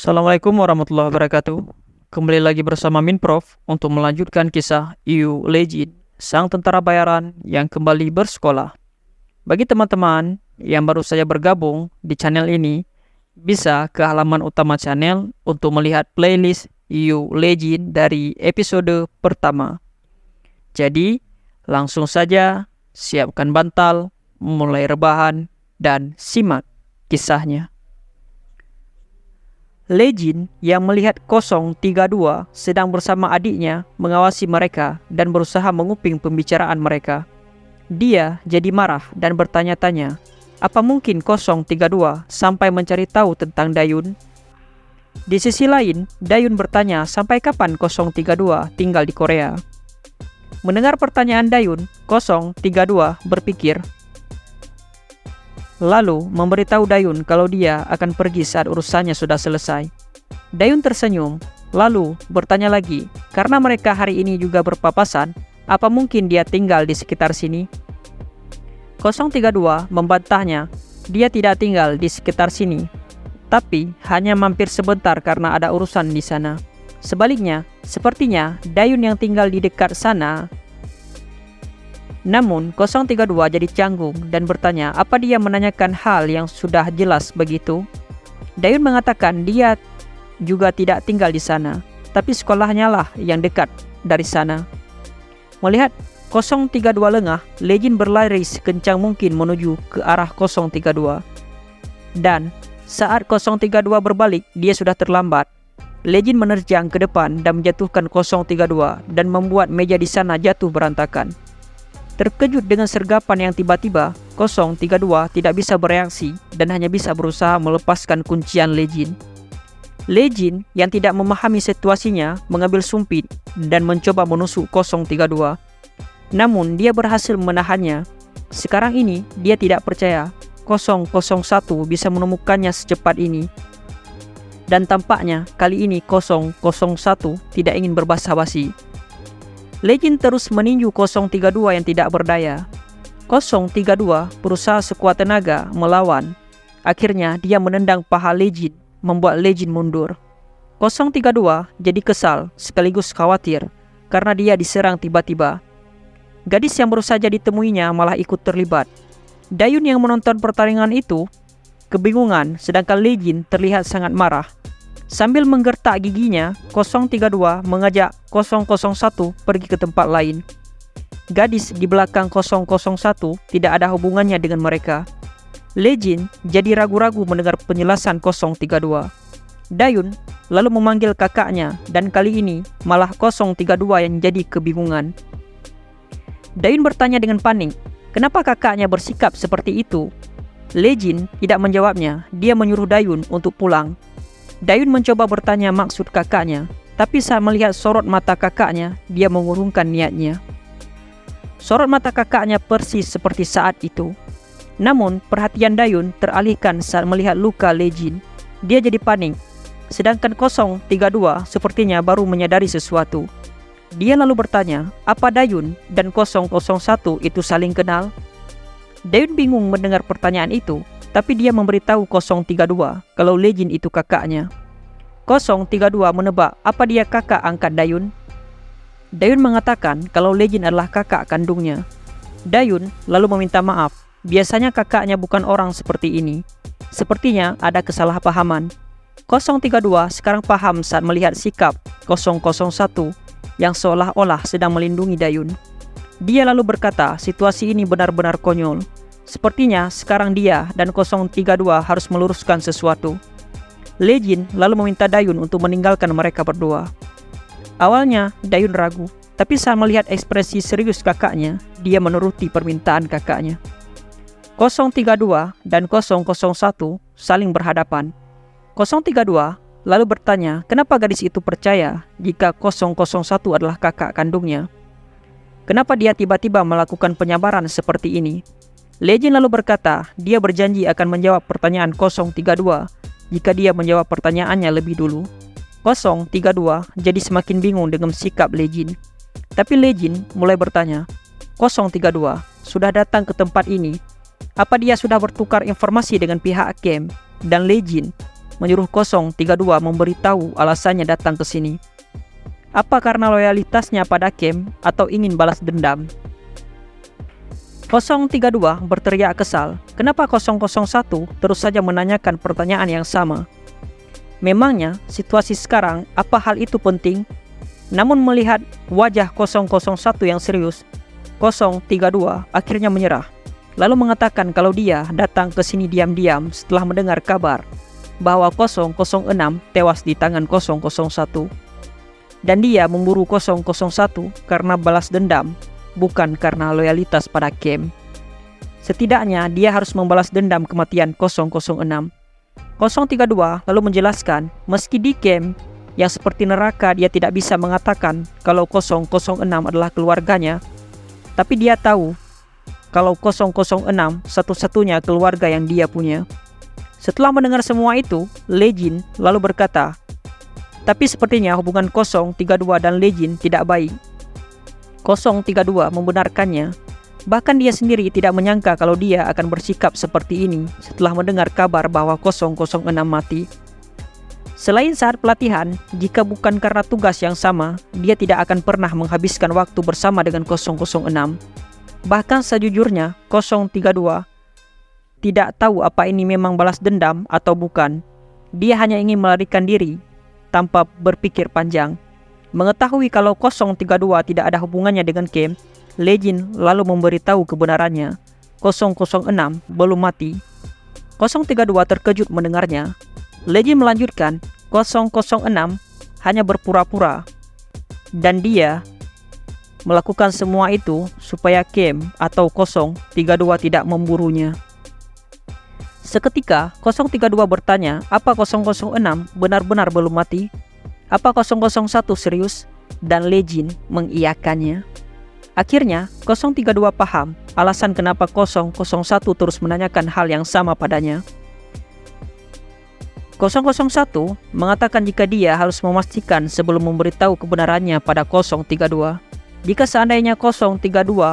Assalamualaikum warahmatullahi wabarakatuh. Kembali lagi bersama Minprof untuk melanjutkan kisah Yu Legend, sang tentara bayaran yang kembali bersekolah. Bagi teman-teman yang baru saja bergabung di channel ini, bisa ke halaman utama channel untuk melihat playlist Yu Legend dari episode pertama. Jadi, langsung saja siapkan bantal, mulai rebahan, dan simak kisahnya. Legend yang melihat 032 sedang bersama adiknya mengawasi mereka dan berusaha menguping pembicaraan mereka. Dia jadi marah dan bertanya-tanya, apa mungkin 032 sampai mencari tahu tentang Dayun? Di sisi lain, Dayun bertanya sampai kapan 032 tinggal di Korea. Mendengar pertanyaan Dayun, 032 berpikir, lalu memberitahu Dayun kalau dia akan pergi saat urusannya sudah selesai. Dayun tersenyum, lalu bertanya lagi, karena mereka hari ini juga berpapasan, apa mungkin dia tinggal di sekitar sini? 032 membantahnya, dia tidak tinggal di sekitar sini, tapi hanya mampir sebentar karena ada urusan di sana. Sebaliknya, sepertinya Dayun yang tinggal di dekat sana. Namun 032 jadi canggung dan bertanya apa dia menanyakan hal yang sudah jelas begitu. Dayun mengatakan dia juga tidak tinggal di sana, tapi sekolahnya lah yang dekat dari sana. Melihat 032 lengah, Legend berlari sekencang mungkin menuju ke arah 032. Dan saat 032 berbalik, dia sudah terlambat. Legend menerjang ke depan dan menjatuhkan 032 dan membuat meja di sana jatuh berantakan. Terkejut dengan sergapan yang tiba-tiba, 032 tidak bisa bereaksi dan hanya bisa berusaha melepaskan kuncian Legend. Legend yang tidak memahami situasinya mengambil sumpit dan mencoba menusuk 032. Namun dia berhasil menahannya. Sekarang ini dia tidak percaya 001 bisa menemukannya secepat ini. Dan tampaknya kali ini 001 tidak ingin berbasa-basi. Legend terus meninju 032 yang tidak berdaya. 032 berusaha sekuat tenaga melawan. Akhirnya dia menendang paha Legend, membuat Legend mundur. 032 jadi kesal sekaligus khawatir karena dia diserang tiba-tiba. Gadis yang baru saja ditemuinya malah ikut terlibat. Dayun yang menonton pertandingan itu kebingungan, sedangkan Legend terlihat sangat marah. Sambil menggertak giginya, 032 mengajak 001 pergi ke tempat lain. Gadis di belakang 001 tidak ada hubungannya dengan mereka. Legend jadi ragu-ragu mendengar penjelasan 032. Dayun lalu memanggil kakaknya dan kali ini malah 032 yang jadi kebingungan. Dayun bertanya dengan panik, kenapa kakaknya bersikap seperti itu? Legend tidak menjawabnya, dia menyuruh Dayun untuk pulang. Dayun mencoba bertanya maksud kakaknya, tapi saat melihat sorot mata kakaknya, dia mengurungkan niatnya. Sorot mata kakaknya persis seperti saat itu. Namun, perhatian Dayun teralihkan saat melihat luka Legend. Dia jadi panik, sedangkan 032 sepertinya baru menyadari sesuatu. Dia lalu bertanya, apa Dayun dan 001 itu saling kenal? Dayun bingung mendengar pertanyaan itu. Tapi dia memberitahu 032 kalau Legend itu kakaknya. 032 menebak apa dia kakak angkat Dayun. Dayun mengatakan kalau Legend adalah kakak kandungnya. Dayun lalu meminta maaf. Biasanya kakaknya bukan orang seperti ini. Sepertinya ada kesalahpahaman. 032 sekarang paham saat melihat sikap 001 yang seolah-olah sedang melindungi Dayun. Dia lalu berkata situasi ini benar-benar konyol. Sepertinya sekarang dia dan 032 harus meluruskan sesuatu. Legend lalu meminta Dayun untuk meninggalkan mereka berdua. Awalnya Dayun ragu, tapi saat melihat ekspresi serius kakaknya, dia menuruti permintaan kakaknya. 032 dan 001 saling berhadapan. 032 lalu bertanya kenapa gadis itu percaya jika 001 adalah kakak kandungnya. Kenapa dia tiba-tiba melakukan penyabaran seperti ini? Legend lalu berkata, dia berjanji akan menjawab pertanyaan 032 jika dia menjawab pertanyaannya lebih dulu. 032 jadi semakin bingung dengan sikap Legend. Tapi Legend mulai bertanya, 032 sudah datang ke tempat ini. Apa dia sudah bertukar informasi dengan pihak camp? Dan Legend menyuruh 032 memberitahu alasannya datang ke sini. Apa karena loyalitasnya pada Kem atau ingin balas dendam? 032 berteriak kesal. Kenapa 001 terus saja menanyakan pertanyaan yang sama? Memangnya situasi sekarang apa hal itu penting? Namun melihat wajah 001 yang serius, 032 akhirnya menyerah. Lalu mengatakan kalau dia datang ke sini diam-diam setelah mendengar kabar bahwa 006 tewas di tangan 001. Dan dia memburu 001 karena balas dendam, bukan karena loyalitas pada Kem. Setidaknya dia harus membalas dendam kematian 006. 032 lalu menjelaskan, meski di Kem yang seperti neraka dia tidak bisa mengatakan kalau 006 adalah keluarganya, tapi dia tahu kalau 006 satu-satunya keluarga yang dia punya. Setelah mendengar semua itu, Legin lalu berkata, tapi sepertinya hubungan 032 dan Legin tidak baik. 032 membenarkannya. Bahkan dia sendiri tidak menyangka kalau dia akan bersikap seperti ini setelah mendengar kabar bahwa 006 mati. Selain saat pelatihan, jika bukan karena tugas yang sama, dia tidak akan pernah menghabiskan waktu bersama dengan 006. Bahkan sejujurnya, 032 tidak tahu apa ini memang balas dendam atau bukan. Dia hanya ingin melarikan diri tanpa berpikir panjang. Mengetahui kalau 032 tidak ada hubungannya dengan Kem, Legin lalu memberitahu kebenarannya. 006 belum mati. 032 terkejut mendengarnya. Legin melanjutkan, 006 hanya berpura-pura. Dan dia melakukan semua itu supaya Kem atau 032 tidak memburunya. Seketika 032 bertanya, apa 006 benar-benar belum mati? Apa 001 serius? Dan Legin mengiyakannya. Akhirnya 032 paham alasan kenapa 001 terus menanyakan hal yang sama padanya. 001 mengatakan jika dia harus memastikan sebelum memberitahu kebenarannya pada 032. Jika seandainya 032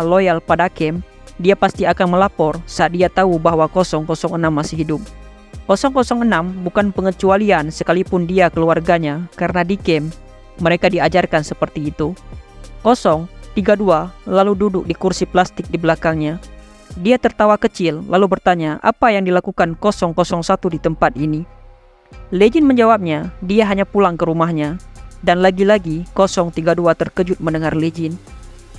loyal pada Kem, dia pasti akan melapor saat dia tahu bahwa 006 masih hidup. 006 bukan pengecualian sekalipun dia keluarganya, karena di Kem mereka diajarkan seperti itu. 032 lalu duduk di kursi plastik di belakangnya. Dia tertawa kecil lalu bertanya apa yang dilakukan 001 di tempat ini. Legin menjawabnya, dia hanya pulang ke rumahnya. Dan lagi-lagi 032 terkejut mendengar Legin.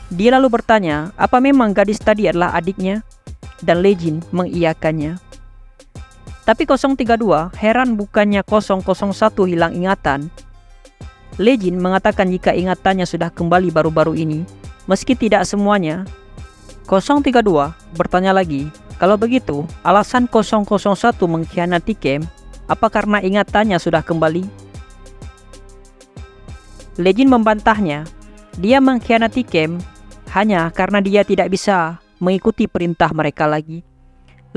Dia lalu bertanya, apa memang gadis tadi adalah adiknya? Dan Legin mengiyakannya. Tapi 032 heran bukannya 001 hilang ingatan. Legin mengatakan jika ingatannya sudah kembali baru-baru ini, meski tidak semuanya. 032 bertanya lagi, kalau begitu alasan 001 mengkhianati Kem, apa karena ingatannya sudah kembali? Legin membantahnya, dia mengkhianati Kem hanya karena dia tidak bisa mengikuti perintah mereka lagi.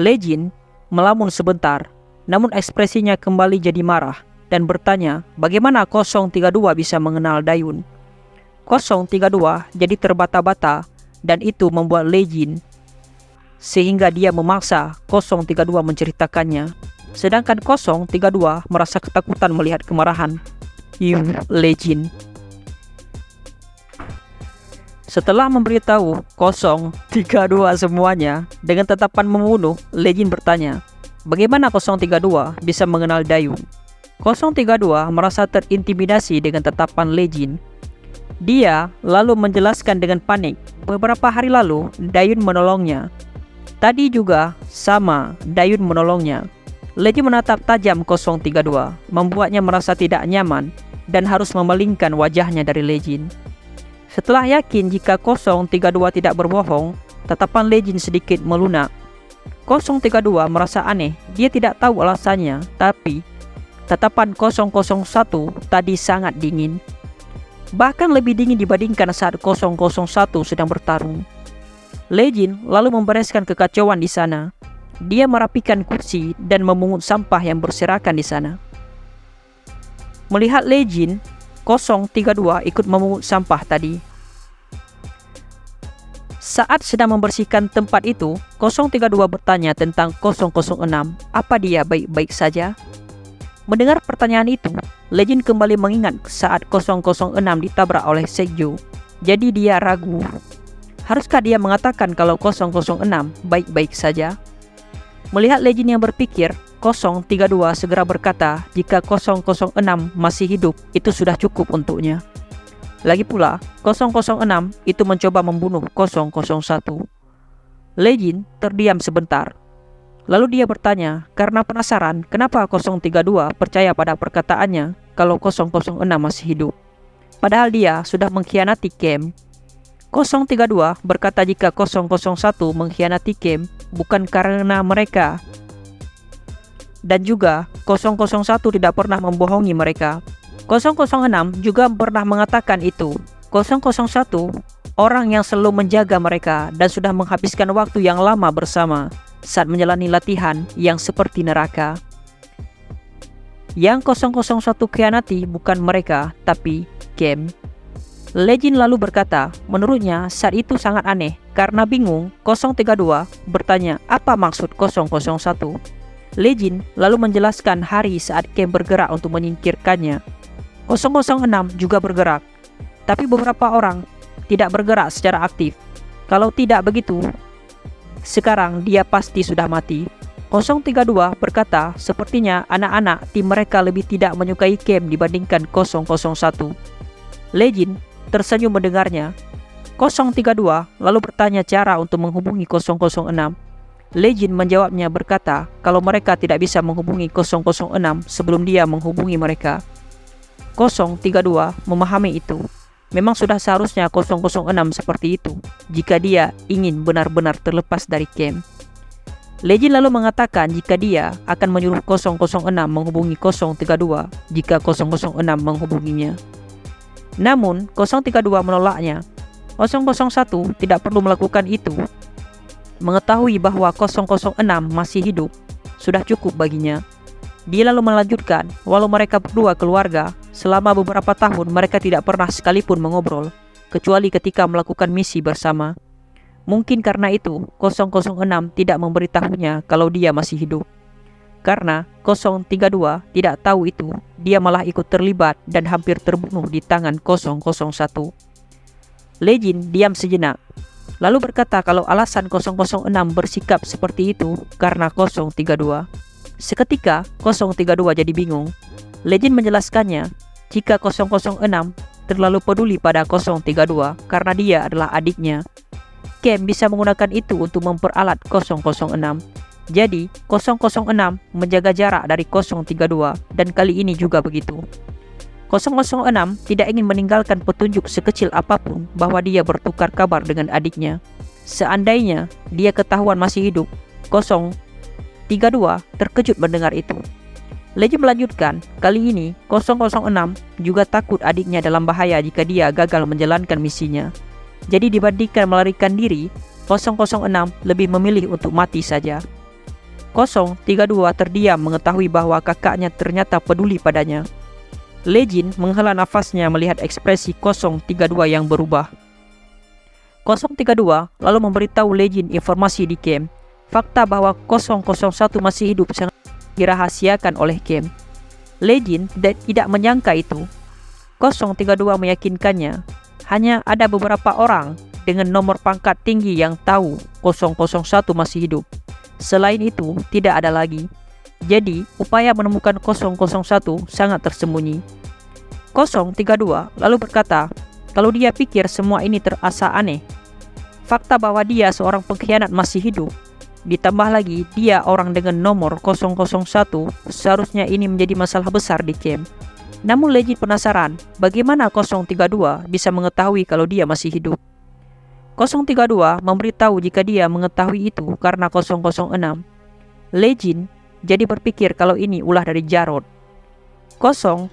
Legin melamun sebentar, namun ekspresinya kembali jadi marah dan bertanya bagaimana 032 bisa mengenal Dayun. 032 jadi terbata-bata dan itu membuat Legin sehingga dia memaksa 032 menceritakannya. Sedangkan 032 merasa ketakutan melihat kemarahan Legin. Setelah memberitahu 032 semuanya dengan tatapan membunuh, Legin bertanya, bagaimana 032 bisa mengenal Dayun? 032 merasa terintimidasi dengan tatapan Legin. Dia lalu menjelaskan dengan panik, beberapa hari lalu Dayun menolongnya. Tadi juga sama, Dayun menolongnya. Legin menatap tajam 032, membuatnya merasa tidak nyaman dan harus memalingkan wajahnya dari Legin. Setelah yakin jika 032 tidak berbohong, tatapan Legin sedikit melunak. 032 merasa aneh, dia tidak tahu alasannya, tapi tatapan 001 tadi sangat dingin. Bahkan lebih dingin dibandingkan saat 001 sedang bertarung. Legin lalu membereskan kekacauan di sana. Dia merapikan kursi dan memungut sampah yang berserakan di sana. Melihat Legin, 032 ikut memungut sampah tadi. Saat sedang membersihkan tempat itu, 032 bertanya tentang 006, apa dia baik-baik saja? Mendengar pertanyaan itu, Legend kembali mengingat saat 006 ditabrak oleh Sekju. Jadi dia ragu. Haruskah dia mengatakan kalau 006 baik-baik saja? Melihat Legend yang berpikir, 032 segera berkata jika 006 masih hidup itu sudah cukup untuknya. Lagi pula, 006 itu mencoba membunuh 001. Legend terdiam sebentar. Lalu dia bertanya karena penasaran kenapa 032 percaya pada perkataannya kalau 006 masih hidup. Padahal dia sudah mengkhianati Camp. 032 berkata jika 001 mengkhianati Camp bukan karena mereka. Dan juga 001 tidak pernah membohongi mereka. 006 juga pernah mengatakan itu. 001 orang yang selalu menjaga mereka dan sudah menghabiskan waktu yang lama bersama saat menjalani latihan yang seperti neraka. Yang 001 khianati bukan mereka, tapi Camp. Legend lalu berkata, menurutnya saat itu sangat aneh. Karena bingung, 032 bertanya apa maksud 001. Legend lalu menjelaskan hari saat Camp bergerak untuk menyingkirkannya. 006 juga bergerak, tapi beberapa orang tidak bergerak secara aktif. Kalau tidak begitu, sekarang dia pasti sudah mati. 032 berkata sepertinya anak-anak tim mereka lebih tidak menyukai Camp dibandingkan 001. Legend tersenyum mendengarnya. 032 lalu bertanya cara untuk menghubungi 006. Legend menjawabnya berkata kalau mereka tidak bisa menghubungi 006 sebelum dia menghubungi mereka. 032 memahami itu. Memang sudah seharusnya 006 seperti itu jika dia ingin benar-benar terlepas dari Camp. Legend lalu mengatakan jika dia akan menyuruh 006 menghubungi 032 jika 006 menghubunginya. Namun 032 menolaknya. 001 tidak perlu melakukan itu. Mengetahui bahwa 006 masih hidup sudah cukup baginya. Dia lalu melanjutkan, walau mereka berdua keluarga, selama beberapa tahun mereka tidak pernah sekalipun mengobrol, kecuali ketika melakukan misi bersama. Mungkin karena itu, 006 tidak memberitahunya kalau dia masih hidup. Karena 032 tidak tahu itu, dia malah ikut terlibat dan hampir terbunuh di tangan 001. Legend diam sejenak, lalu berkata kalau alasan 006 bersikap seperti itu karena 032. Seketika 032 jadi bingung. Legend menjelaskannya jika 006 terlalu peduli pada 032 karena dia adalah adiknya. Camp bisa menggunakan itu untuk memperalat 006. Jadi 006 menjaga jarak dari 032 dan kali ini juga begitu. 006 tidak ingin meninggalkan petunjuk sekecil apapun bahwa dia bertukar kabar dengan adiknya. Seandainya dia ketahuan masih hidup, 032 terkejut mendengar itu. Legend melanjutkan, kali ini 006 juga takut adiknya dalam bahaya jika dia gagal menjalankan misinya. Jadi dibandingkan melarikan diri, 006 lebih memilih untuk mati saja. 032 terdiam mengetahui bahwa kakaknya ternyata peduli padanya. Legend menghela nafasnya melihat ekspresi 032 yang berubah. 032 lalu memberitahu Legend informasi di Camp. Fakta bahwa 001 masih hidup sangat dirahasiakan oleh Camp. Legend tidak menyangka itu. 032 meyakinkannya hanya ada beberapa orang dengan nomor pangkat tinggi yang tahu 001 masih hidup. Selain itu, tidak ada lagi. Jadi, upaya menemukan 001 sangat tersembunyi. 032 lalu berkata, kalau dia pikir semua ini terasa aneh. Fakta bahwa dia seorang pengkhianat masih hidup, ditambah lagi dia orang dengan nomor 001, seharusnya ini menjadi masalah besar di Camp. Namun Legend penasaran, bagaimana 032 bisa mengetahui kalau dia masih hidup. 032 memberitahu jika dia mengetahui itu karena 006. Legend jadi berpikir kalau ini ulah dari Jarod. 032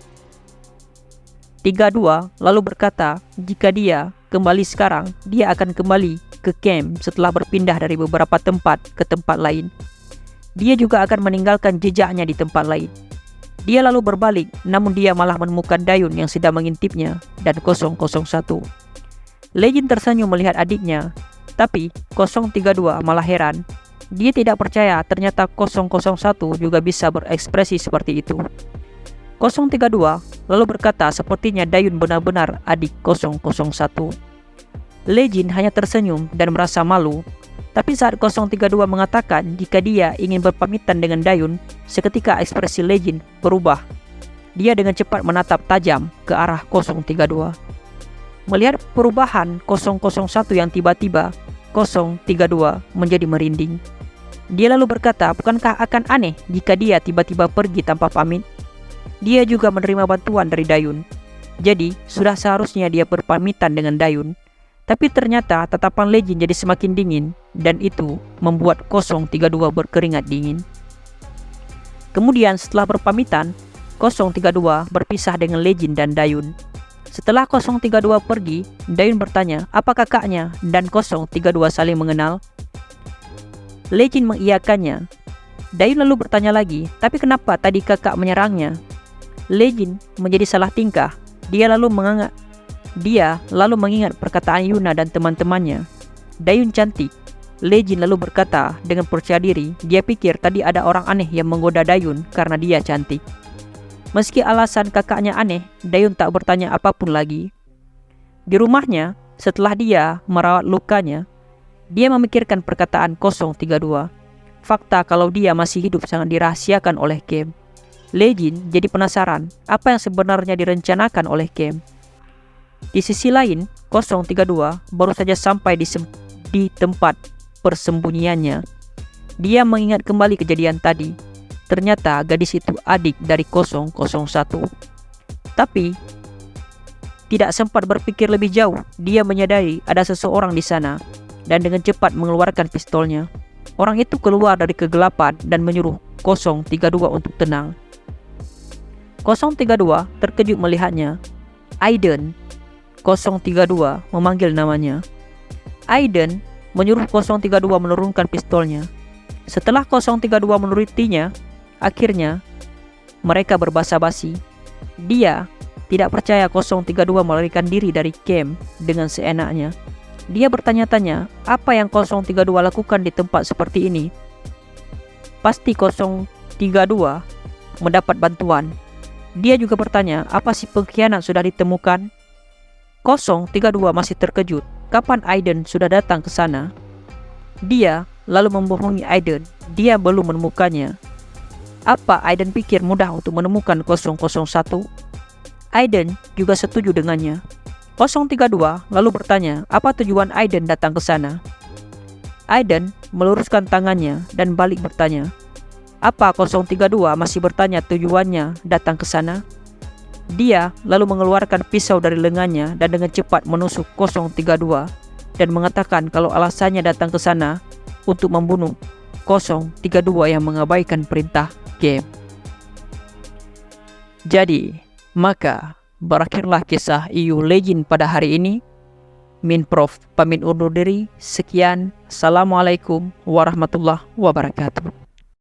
lalu berkata jika dia kembali sekarang, dia akan kembali ke Camp setelah berpindah dari beberapa tempat ke tempat lain. Dia juga akan meninggalkan jejaknya di tempat lain. Dia lalu berbalik, namun dia malah menemukan Dayun yang sedang mengintipnya dan 001. Legend tersenyum melihat adiknya, tapi 032 malah heran. Dia tidak percaya ternyata 001 juga bisa berekspresi seperti itu. 032 lalu berkata sepertinya Dayun benar-benar adik 001. Legend hanya tersenyum dan merasa malu. Tapi saat 032 mengatakan jika dia ingin berpamitan dengan Dayun, seketika ekspresi Legend berubah. Dia dengan cepat menatap tajam ke arah 032. Melihat perubahan 001 yang tiba-tiba, 032 menjadi merinding. Dia lalu berkata, bukankah akan aneh jika dia tiba-tiba pergi tanpa pamit? Dia juga menerima bantuan dari Dayun. Jadi, sudah seharusnya dia berpamitan dengan Dayun. Tapi ternyata tatapan Legend jadi semakin dingin, dan itu membuat 032 berkeringat dingin. Kemudian setelah berpamitan, 032 berpisah dengan Legend dan Dayun. Setelah 032 pergi, Dayun bertanya apa kakaknya dan 032 saling mengenal. Legend mengiyakannya. Dayun lalu bertanya lagi, tapi kenapa tadi kakak menyerangnya? Legend menjadi salah tingkah. Dia lalu mengingat perkataan Yuna dan teman-temannya. Dayun cantik. Legend lalu berkata dengan percaya diri, dia pikir tadi ada orang aneh yang menggoda Dayun karena dia cantik. Meski alasan kakaknya aneh, Dayun tak bertanya apapun lagi. Di rumahnya, setelah dia merawat lukanya, dia memikirkan perkataan 032. Fakta kalau dia masih hidup sangat dirahasiakan oleh Kem. Legend jadi penasaran apa yang sebenarnya direncanakan oleh Kem. Di sisi lain, 032 baru saja sampai di tempat persembunyiannya. Dia mengingat kembali kejadian tadi. Ternyata gadis itu adik dari 001. Tapi tidak sempat berpikir lebih jauh, dia menyadari ada seseorang di sana dan dengan cepat mengeluarkan pistolnya. Orang itu keluar dari kegelapan dan menyuruh 032 untuk tenang. 032 terkejut melihatnya. Aiden. 032 memanggil namanya. Aiden menyuruh 032 menurunkan pistolnya. Setelah 032 menurutinya, akhirnya mereka berbasa-basi. Dia tidak percaya 032 melarikan diri dari camp dengan seenaknya. Dia bertanya-tanya apa yang 032 lakukan di tempat seperti ini. Pasti 032 mendapat bantuan. Dia juga bertanya apa si pengkhianat sudah ditemukan. 032 masih terkejut kapan Aiden sudah datang ke sana. Dia lalu membohongi Aiden, dia belum menemukannya. Apa Aiden pikir mudah untuk menemukan 001? Aiden juga setuju dengannya. 032 lalu bertanya apa tujuan Aiden datang ke sana. Aiden meluruskan tangannya dan balik bertanya, apa 032 masih bertanya tujuannya datang ke sana? Dia lalu mengeluarkan pisau dari lengannya dan dengan cepat menusuk 032 dan mengatakan kalau alasannya datang ke sana untuk membunuh 032 yang mengabaikan perintah Kem. Jadi, maka berakhirlah kisah EU Legend pada hari ini. Min Prof pamit undur diri. Sekian. Assalamualaikum warahmatullahi wabarakatuh.